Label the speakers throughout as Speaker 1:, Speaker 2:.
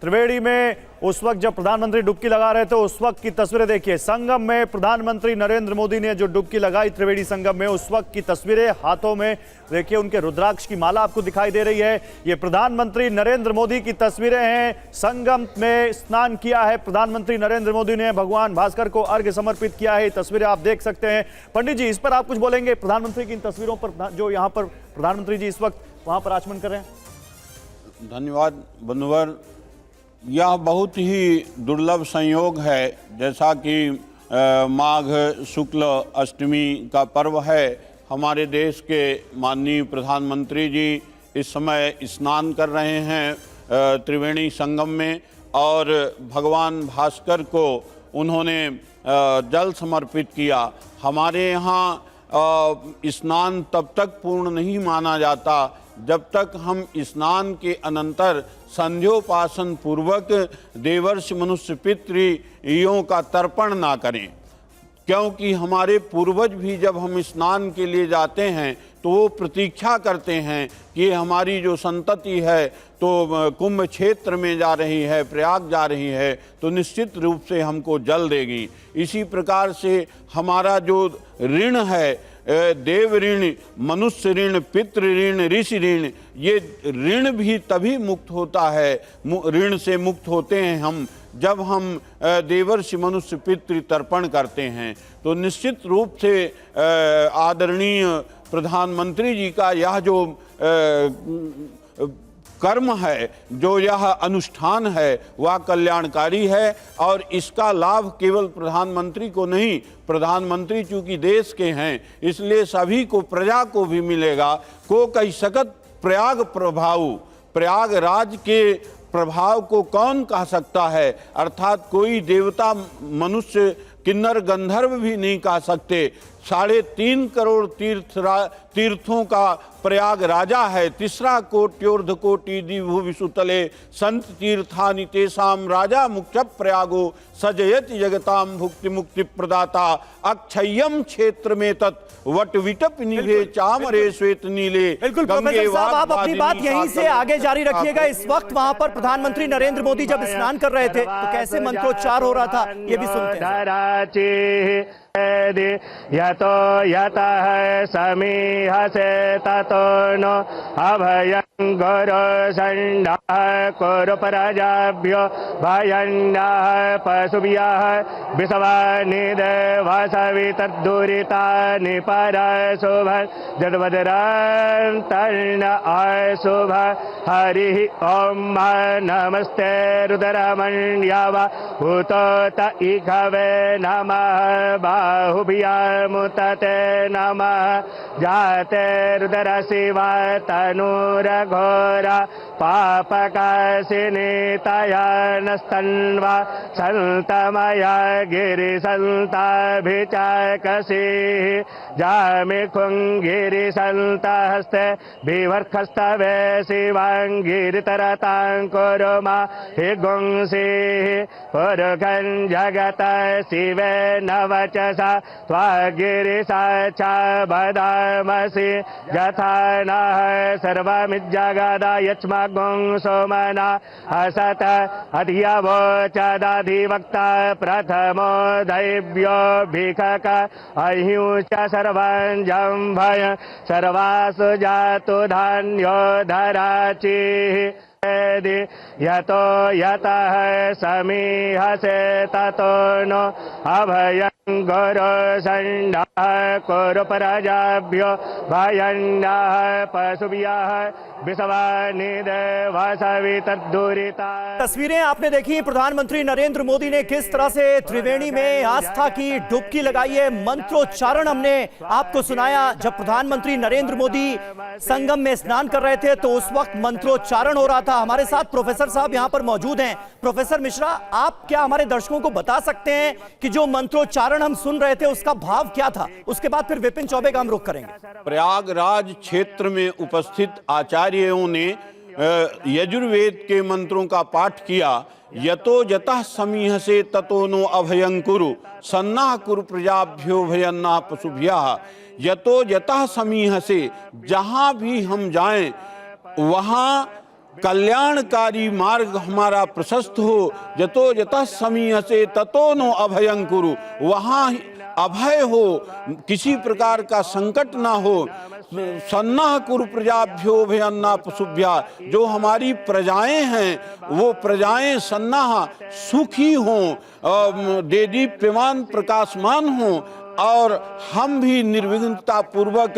Speaker 1: त्रिवेणी में उस वक्त जब प्रधानमंत्री डुबकी लगा रहे थे उस वक्त की तस्वीरें देखिए। संगम में प्रधानमंत्री नरेंद्र मोदी ने जो डुबकी लगाई त्रिवेणी संगम में, उस वक्त की तस्वीरें। हाथों में देखिए उनके रुद्राक्ष की माला आपको दिखाई दे रही है। ये प्रधानमंत्री नरेंद्र मोदी की तस्वीरें हैं। संगम में स्नान किया है प्रधानमंत्री नरेंद्र मोदी ने, भगवान भास्कर को अर्घ्य समर्पित किया है। तस्वीरें आप देख सकते हैं। पंडित जी, इस पर आप कुछ बोलेंगे, प्रधानमंत्री की इन तस्वीरों पर, जो यहाँ पर प्रधानमंत्री जी इस वक्त वहां पर आचमन कर रहे हैं?
Speaker 2: धन्यवाद बंधुवर। यह बहुत ही दुर्लभ संयोग है, जैसा कि माघ शुक्ल अष्टमी का पर्व है। हमारे देश के माननीय प्रधानमंत्री जी इस समय स्नान कर रहे हैं त्रिवेणी संगम में, और भगवान भास्कर को उन्होंने जल समर्पित किया। हमारे यहाँ स्नान तब तक पूर्ण नहीं माना जाता जब तक हम स्नान के अनंतर संध्योपासन पूर्वक देवर्षि मनुष्य पितृयों का तर्पण ना करें, क्योंकि हमारे पूर्वज भी जब हम स्नान के लिए जाते हैं तो वो प्रतीक्षा करते हैं कि हमारी जो संतति है तो कुंभ क्षेत्र में जा रही है, प्रयाग जा रही है, तो निश्चित रूप से हमको जल देगी। इसी प्रकार से हमारा जो ऋण है, देव ऋण, मनुष्य ऋण, पितृ ऋण, ऋषि ऋण, ये ऋण भी तभी मुक्त होता है, ऋण से मुक्त होते हैं हम जब हम देवर्षि मनुष्य पितृ तर्पण करते हैं। तो निश्चित रूप से आदरणीय प्रधानमंत्री जी का यह जो कर्म है, जो यह अनुष्ठान है, वह कल्याणकारी है। और इसका लाभ केवल प्रधानमंत्री को नहीं, प्रधानमंत्री चूंकि देश के हैं इसलिए सभी को, प्रजा को भी मिलेगा। को कई सकत प्रयाग प्रभाव, प्रयागराज के प्रभाव को कौन कह सकता है, अर्थात कोई देवता, मनुष्य, किन्नर, गंधर्व भी नहीं कह सकते। 3.5 करोड़ तीर्थों का प्रयाग राजा है। तिसरा कोट्योर्ध कोटि दिभु विसुतले संत तीर्थानि तेषाम राजा मुख्य प्रयागो सजयति जगताम भुक्ति मुक्ति प्रदाता अक्षय्यम क्षेत्र में तत् वट विटप निभे चामरे श्वेत नीले।
Speaker 1: बिल्कुल प्रोफेसर साहब, आप अपनी बात यहीं से आगे जारी रखिएगा। इस वक्त वहां पर प्रधानमंत्री नरेंद्र मोदी जब स्नान कर रहे थे तो कैसे मंत्रोच्चार हो रहा था, ये भी सुनते हैं।
Speaker 3: यतो यतः समीहसे ततो नो अभयं गुरु संडः कुरु प्रजाभ्यो भयन्नः पशुभ्यः विषवानि देवसवितद्दुरितानि परशुभ जद्वज्रन्तर्न अशुभ। हरिः ॐ नमस्ते रुद्रमण्यव भूतोत इघवे नमः बाहुभ्यामुतते नमः। जाते रुद्र शिवा तनूरघोरा पापकाशिनी तया नस्तन्वा सन्तमया गिरिसन्ताभिचाकसीः। जामि खुङ्गिरिसन्तहस्ते विवर्खस्तवे शिवाङ्गिरितरतां कुरु मा हि गुंसीः। पुरुषं जगत शिवे नवचसा त्वागिरिसा च वदामसि यथा नः सर्वमिज्जगदा यच्मगुं सोमना असत अधियवोचदधिवक्ता प्रथमो दैव्यो भिखक अह्यु च सर्वं भय सर्वासु जातु धान्यो धराचिः। यतो यतः समीहसे ततो नो अभयं गुरु संडः कुरु प्रजाभ्यो भयन्नः पशुभ्यः विषवानि देवसवितद्दुरिता।
Speaker 1: तस्वीरें आपने देखी, प्रधानमंत्री नरेंद्र मोदी ने किस तरह से त्रिवेणी में आस्था की डुबकी लगाई है। मंत्रोच्चारण हमने आपको सुनाया। जब प्रधानमंत्री नरेंद्र मोदी संगम में स्नान कर रहे थे तो उस वक्त मंत्रोच्चारण हो रहा था। हमारे साथ प्रोफेसर साहब यहां पर मौजूद हैं। प्रोफेसर मिश्रा, आप क्या हमारे दर्शकों को बता सकते हैं कि जो मंत्रोच्चारण हम सुन रहे थे उसका भाव क्या था? उसके बाद फिर विपिन चौबे का हम रुख करेंगे।
Speaker 2: प्रयागराज क्षेत्र में उपस्थित आचार्यों ने यजुर्वेद के मंत्रों का पाठ किया। यतो जतः समीहसे ततो नो अभयं कुरु सन्नाः कुरु प्रजाभ्यो भयन्नाः पशुभ्यः। यतो जतः समीहसे, जहां भी हम जाएं वहां कल्याणकारी मार्ग हमारा प्रशस्त हो। जतो जतः समीहसे ततो नो अभयं कुरु, वहाँ अभय हो, किसी प्रकार का संकट ना हो। सन्नाह कुरु प्रजाभ्यो भयन्ना पशुभ्या, जो हमारी प्रजाएं हैं वो प्रजाएं सन्नाह सुखी हों, देदीप्यमान प्रकाशमान हों और हम भी निर्विघ्नता पूर्वक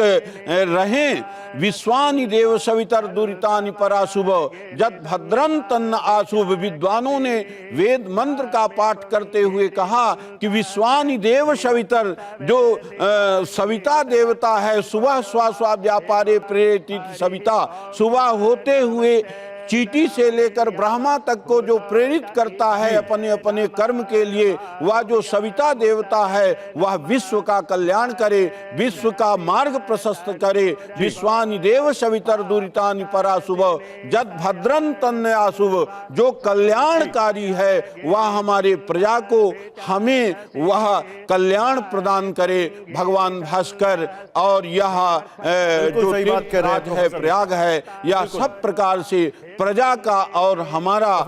Speaker 2: रहें। विश्वानि देव सवितर दुरितानि पराशुभ, जत भद्रं तन्न आशुभ। विद्वानों ने वेद मंत्र का पाठ करते हुए कहा कि विश्वानि देव सवितर, जो सविता देवता है, सुबह स्वा व्यापारे प्रेरित सविता, सुबह होते हुए चींटी से लेकर ब्रह्मा तक को जो प्रेरित करता है अपने अपने कर्म के लिए, वह जो सविता देवता है वह विश्व का कल्याण करे, विश्व का मार्ग प्रशस्त करे। विश्वानि देव सवितर दुरितानि पराशुभ, जत भद्रं तन्न आशुभ, जो कल्याणकारी है वह हमारे प्रजा को, हमें वह कल्याण प्रदान करे। भगवान भास्कर और यह जो
Speaker 1: सही बात कह रहे हैं
Speaker 2: है प्रयाग है, यह सब प्रकार से प्रजा का और हमारा